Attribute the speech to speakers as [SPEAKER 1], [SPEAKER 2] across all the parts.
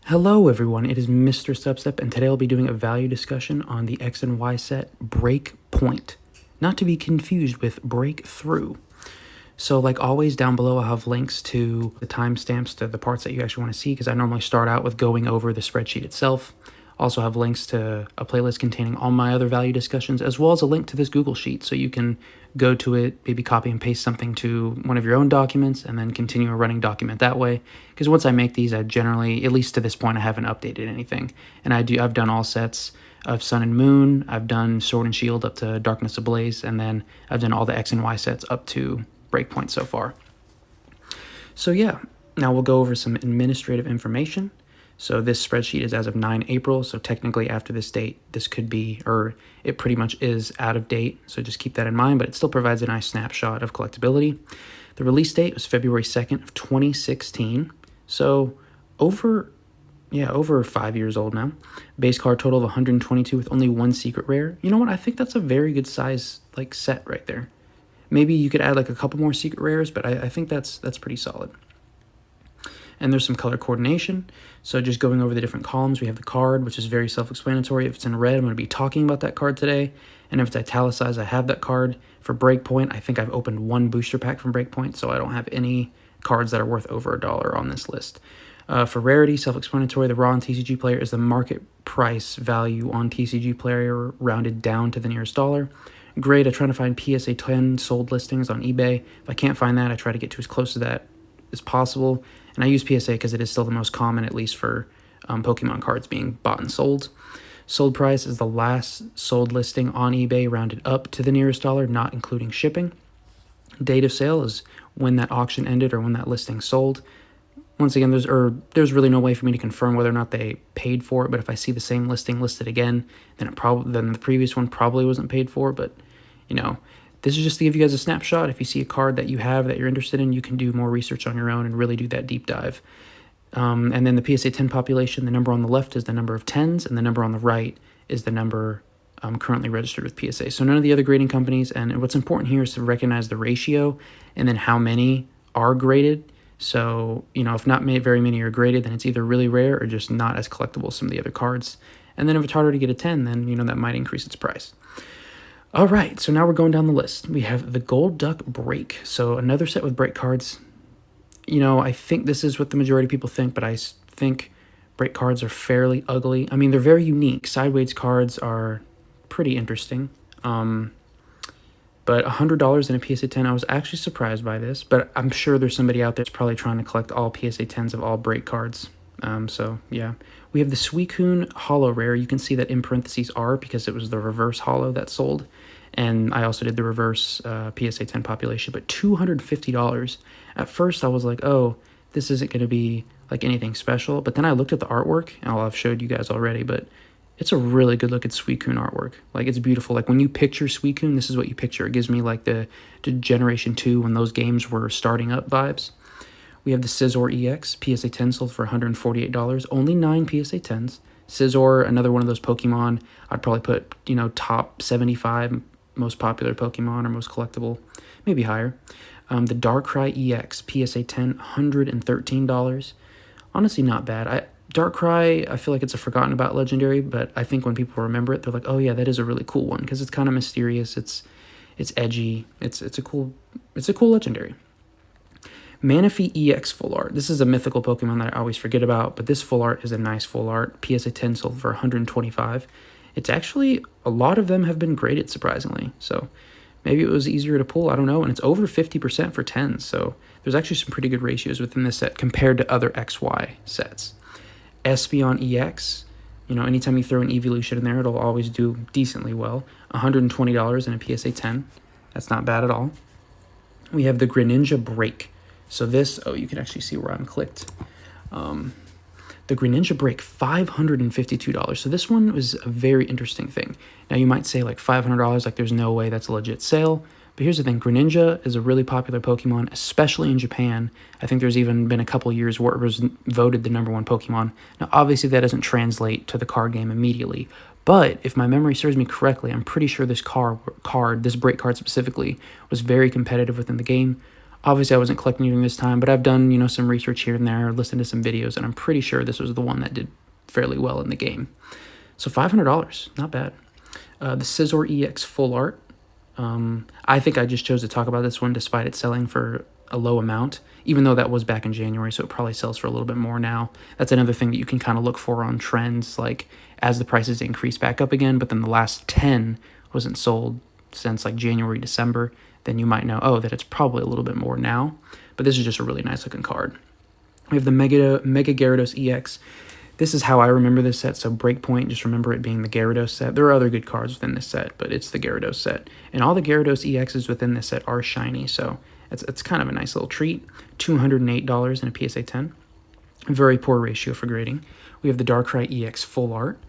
[SPEAKER 1] Hello everyone, it is MisterStubstep, and today I'll be doing a value discussion on the X and Y set Breakpoint, not to be confused with Breakthrough. So like always, down below I'll have links to the timestamps to the parts that you actually want to see, because I normally start out with going over the spreadsheet itself. Also have links to a playlist containing all my other value discussions, as well as a link to this Google Sheet, so you can go to it, maybe copy and paste something to one of your own documents, and then continue a running document that way. Because once I make these, I generally, at least to this point, I haven't updated anything. And I've done all sets of Sun and Moon, I've done Sword and Shield up to Darkness Ablaze, and then I've done all the X and Y sets up to Breakpoint so far. So yeah, now we'll go over some administrative information. So this spreadsheet is as of 9 April, so technically after this date, this could be, or it pretty much is out of date, so just keep that in mind, but it still provides a nice snapshot of collectability. The release date was February 2nd of 2016, so over 5 years old now. Base card total of 122 with only one secret rare. You know what, I think that's a very good size like set right there. Maybe you could add like a couple more secret rares, but I think that's pretty solid. And there's some color coordination. So just going over the different columns, we have the card, which is very self-explanatory. If it's in red, I'm going to be talking about that card today. And if it's italicized, I have that card. For Breakpoint, I think I've opened one booster pack from Breakpoint, so I don't have any cards that are worth over $1 on this list. For rarity, self-explanatory, the raw on TCG Player is the market price value on TCG Player rounded down to the nearest dollar. Grade, I try to find PSA 10 sold listings on eBay. If I can't find that, I try to get to as close to that as possible. And I use PSA because it is still the most common, at least for Pokemon cards being bought and sold. Sold price is the last sold listing on eBay rounded up to the nearest dollar, not including shipping. Date of sale is when that auction ended or when that listing sold. Once again, there's really no way for me to confirm whether or not they paid for it, but if I see the same listing listed again, then the previous one probably wasn't paid for, but you know, this is just to give you guys a snapshot. If you see a card that you have that you're interested in, you can do more research on your own and really do that deep dive. And then the PSA 10 population, the number on the left is the number of 10s, and the number on the right is the number currently registered with PSA. So none of the other grading companies, and what's important here is to recognize the ratio and then how many are graded. So, you know, if not very many are graded, then it's either really rare or just not as collectible as some of the other cards. And then if it's harder to get a 10, then, you know, that might increase its price. All right, so now we're going down the list. We have the Gold Duck Break. So another set with break cards. You know, I think this is what the majority of people think, but I think break cards are fairly ugly. I mean, they're very unique. Sideways cards are pretty interesting. But $100 in a PSA 10, I was actually surprised by this, but I'm sure there's somebody out there that's probably trying to collect all PSA 10s of all break cards. So, yeah. We have the Suicune Holo Rare. You can see that in parentheses R because it was the reverse holo that sold. And I also did the reverse PSA 10 population, but $250. At first, I was like, oh, this isn't going to be like anything special. But then I looked at the artwork, and I've showed you guys already, but it's a really good looking Suicune artwork. Like, it's beautiful. Like, when you picture Suicune, this is what you picture. It gives me like the Generation 2 when those games were starting up vibes. We have the Scizor EX, PSA 10 sold for $148. Only 9 PSA 10s. Scizor, another one of those Pokemon, I'd probably put, you know, top 75 most popular Pokemon or most collectible, maybe higher. The Darkrai EX, PSA 10, $113. Honestly, not bad. Darkrai, I feel like it's a forgotten about legendary, but I think when people remember it, they're like, oh yeah, that is a really cool one, because it's kind of mysterious, it's edgy, it's a cool legendary. Manaphy EX Full Art. This is a mythical Pokemon that I always forget about, but this full art is a nice full art. PSA 10 sold for $125. It's actually, a lot of them have been graded, surprisingly, so maybe it was easier to pull, I don't know, and it's over 50% for 10s, so there's actually some pretty good ratios within this set compared to other XY sets. Espeon EX, you know, anytime you throw an evolution in there, it'll always do decently well. $120 in a PSA 10. That's not bad at all. We have the Greninja Break. So this, oh, you can actually see where I'm clicked. The Greninja Break, $552. So this one was a very interesting thing. Now you might say like $500, like there's no way that's a legit sale. But here's the thing, Greninja is a really popular Pokemon, especially in Japan. I think there's even been a couple years where it was voted the #1 Pokemon. Now obviously that doesn't translate to the card game immediately. But if my memory serves me correctly, I'm pretty sure this card, this break card specifically, was very competitive within the game. Obviously, I wasn't collecting during this time, but I've done, you know, some research here and there, listened to some videos, and I'm pretty sure this was the one that did fairly well in the game. So $500, not bad. The Scizor EX Full Art. I think I just chose to talk about this one despite it selling for a low amount, even though that was back in January, so it probably sells for a little bit more now. That's another thing that you can kind of look for on trends, like as the prices increase back up again, but then the last 10 wasn't sold since like January, December, then you might know, oh, that it's probably a little bit more now. But this is just a really nice looking card. We have the Mega Gyarados EX. This is how I remember this set, so Breakpoint, just remember it being the Gyarados set. There are other good cards within this set, but it's the Gyarados set. And all the Gyarados EXs within this set are shiny, so it's kind of a nice little treat. $208 in a PSA 10. Very poor ratio for grading. We have the Darkrai EX Full Art.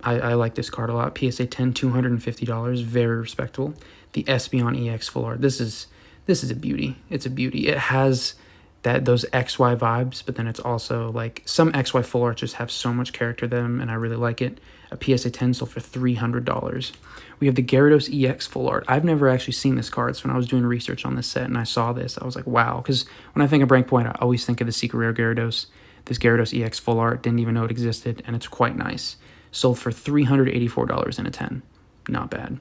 [SPEAKER 1] I like this card a lot. PSA 10, $250, very respectable. The Espeon EX Full Art. This is a beauty. It's a beauty. It has those XY vibes, but then it's also like some XY Full Arts just have so much character to them, and I really like it. A PSA 10 sold for $300. We have the Gyarados EX Full Art. I've never actually seen this card, so when I was doing research on this set and I saw this, I was like, wow. Because when I think of Breakpoint, I always think of the Secret Rare Gyarados. This Gyarados EX Full Art, didn't even know it existed, and it's quite nice. Sold for $384 in a 10. Not bad.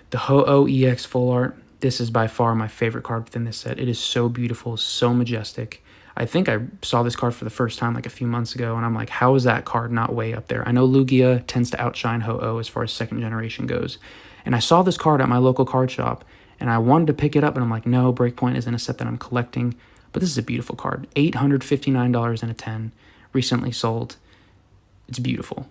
[SPEAKER 1] The Ho-Oh EX Full Art. This is by far my favorite card within this set. It is so beautiful, so majestic. I think I saw this card for the first time like a few months ago, and I'm like, how is that card not way up there? I know Lugia tends to outshine Ho-Oh as far as second generation goes. And I saw this card at my local card shop, and I wanted to pick it up, and I'm like, no, Breakpoint isn't a set that I'm collecting. But this is a beautiful card. $859 in a 10. Recently sold. It's beautiful.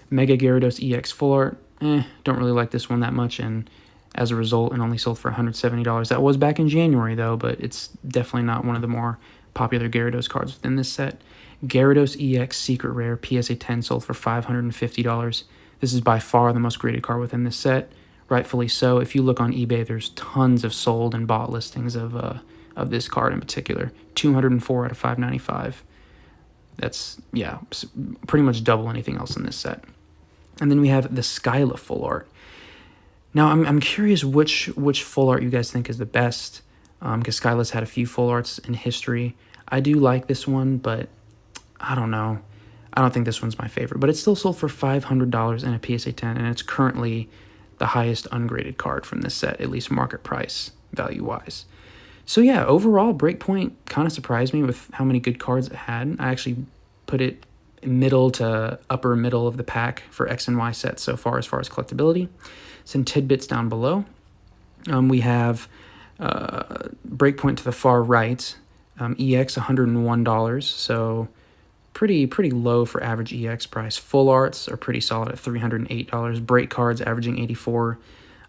[SPEAKER 1] Mega Gyarados EX Full Art. Don't really like this one that much, and as a result, it only sold for $170. That was back in January, though, but it's definitely not one of the more popular Gyarados cards within this set. Gyarados EX Secret Rare PSA 10 sold for $550. This is by far the most graded card within this set, rightfully so. If you look on eBay, there's tons of sold and bought listings of this card in particular. 204 out of 595. That's, yeah, pretty much double anything else in this set. And then we have the Skyla Full Art. Now, I'm curious which Full Art you guys think is the best, because Skyla's had a few Full Arts in history. I do like this one, but I don't know. I don't think this one's my favorite, but it's still sold for $500 in a PSA 10, and it's currently the highest ungraded card from this set, at least market price value-wise. So yeah, overall, Breakpoint kind of surprised me with how many good cards it had. I actually put it middle to upper middle of the pack for X and Y sets so far as collectability. Some tidbits down below. We have Breakpoint to the far right, EX $101, so pretty low for average EX price. Full Arts are pretty solid at $308. Break cards averaging 84.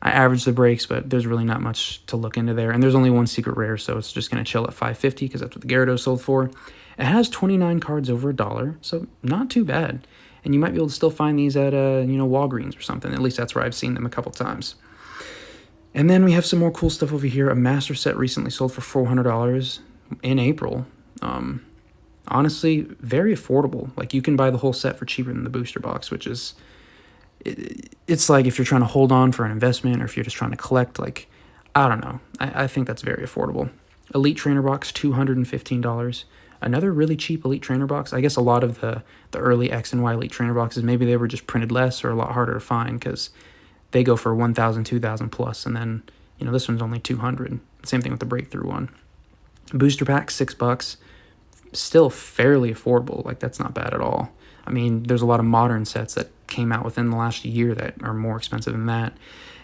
[SPEAKER 1] I averaged the breaks, but there's really not much to look into there. And there's only one secret rare, so it's just going to chill at $550 because that's what the Gyarados sold for. It has 29 cards over $1, so not too bad. And you might be able to still find these at Walgreens or something. At least that's where I've seen them a couple times. And then we have some more cool stuff over here. A master set recently sold for $400 in April. Honestly, very affordable. Like, you can buy the whole set for cheaper than the booster box, which is... It's like if you're trying to hold on for an investment, or if you're just trying to collect, like, I don't know. I think that's very affordable. Elite Trainer Box, $215. Another really cheap Elite Trainer Box. I guess a lot of the early X and Y Elite Trainer Boxes, maybe they were just printed less or a lot harder to find because they go for 1,000, 2,000 plus, and then, you know, this one's only 200. Same thing with the Breakthrough one. Booster Pack, $6. Still fairly affordable. Like, that's not bad at all. I mean, there's a lot of modern sets that came out within the last year that are more expensive than that.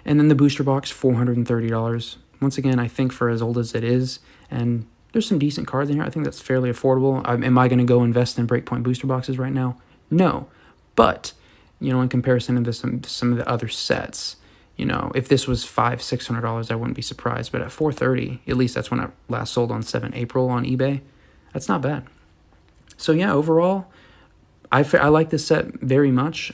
[SPEAKER 1] And then the booster box, $430. Once again, I think for as old as it is, and there's some decent cards in here, I think that's fairly affordable. Am I going to go invest in Breakpoint booster boxes right now? No. But, you know, in comparison to some of the other sets, you know, if this was $500, $600, I wouldn't be surprised. But at $430, at least that's when it last sold on 7 April on eBay. That's not bad. So yeah, overall, I like this set very much.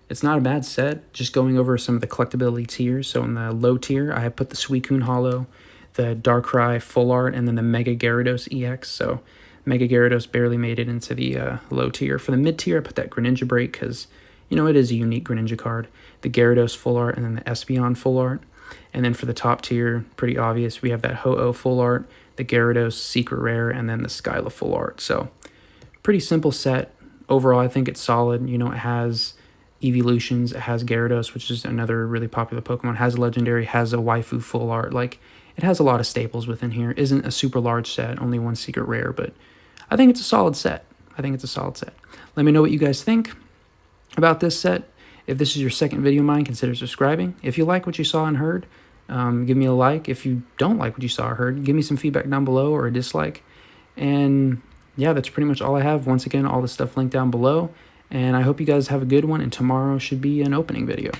[SPEAKER 1] It's not a bad set. Just going over some of the collectability tiers. So in the low tier, I have put the Suicune Holo, the Darkrai Full Art, and then the Mega Gyarados EX. So Mega Gyarados barely made it into the low tier. For the mid tier, I put that Greninja Break because, you know, it is a unique Greninja card. The Gyarados Full Art, and then the Espeon Full Art. And then for the top tier, pretty obvious, we have that Ho-Oh full art, the Gyarados secret rare, and then the Skyla full art. So pretty simple set. Overall, I think it's solid. You know, it has evolutions, it has Gyarados, which is another really popular Pokemon, has a legendary, has a waifu full art. Like, it has a lot of staples within here. Isn't a super large set, only one secret rare, but I think it's a solid set. I think it's a solid set. Let me know what you guys think about this set. If this is your second video of mine, consider subscribing. If you like what you saw and heard, give me a like. If you don't like what you saw or heard, give me some feedback down below or a dislike. And yeah, that's pretty much all I have. Once again, all the stuff linked down below. And I hope you guys have a good one, and tomorrow should be an opening video.